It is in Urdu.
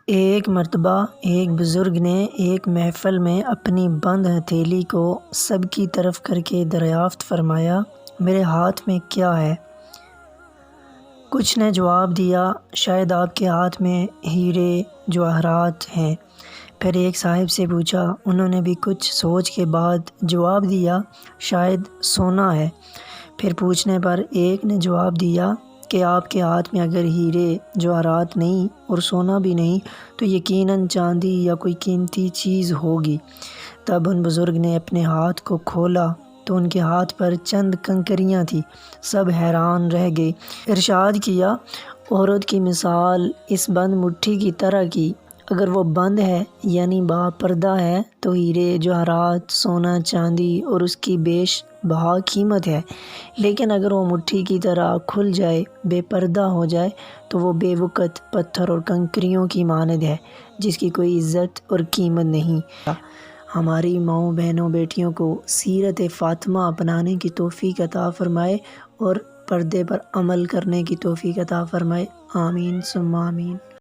ایک مرتبہ ایک بزرگ نے ایک محفل میں اپنی بند ہتھیلی کو سب کی طرف کر کے دریافت فرمایا، میرے ہاتھ میں کیا ہے؟ کچھ نے جواب دیا، شاید آپ کے ہاتھ میں ہیرے جواہرات ہیں۔ پھر ایک صاحب سے پوچھا، انہوں نے بھی کچھ سوچ کے بعد جواب دیا، شاید سونا ہے۔ پھر پوچھنے پر ایک نے جواب دیا کہ آپ کے ہاتھ میں اگر ہیرے جواہرات نہیں اور سونا بھی نہیں تو یقیناً چاندی یا کوئی قیمتی چیز ہوگی۔ تب ان بزرگ نے اپنے ہاتھ کو کھولا تو ان کے ہاتھ پر چند کنکریاں تھیں۔ سب حیران رہ گئے۔ ارشاد کیا، عورت کی مثال اس بند مٹھی کی طرح کی، اگر وہ بند ہے یعنی با پردہ ہے تو ہیرے جواہرات، سونا، چاندی اور اس کی بیش بہا قیمت ہے، لیکن اگر وہ مٹھی کی طرح کھل جائے، بے پردہ ہو جائے تو وہ بے وقت پتھر اور کنکریوں کی مانند ہے جس کی کوئی عزت اور قیمت نہیں۔ ہماری ماؤں بہنوں بیٹیوں کو سیرت فاطمہ اپنانے کی توفیق عطا فرمائے اور پردے پر عمل کرنے کی توفیق عطا فرمائے، آمین ثم آمین۔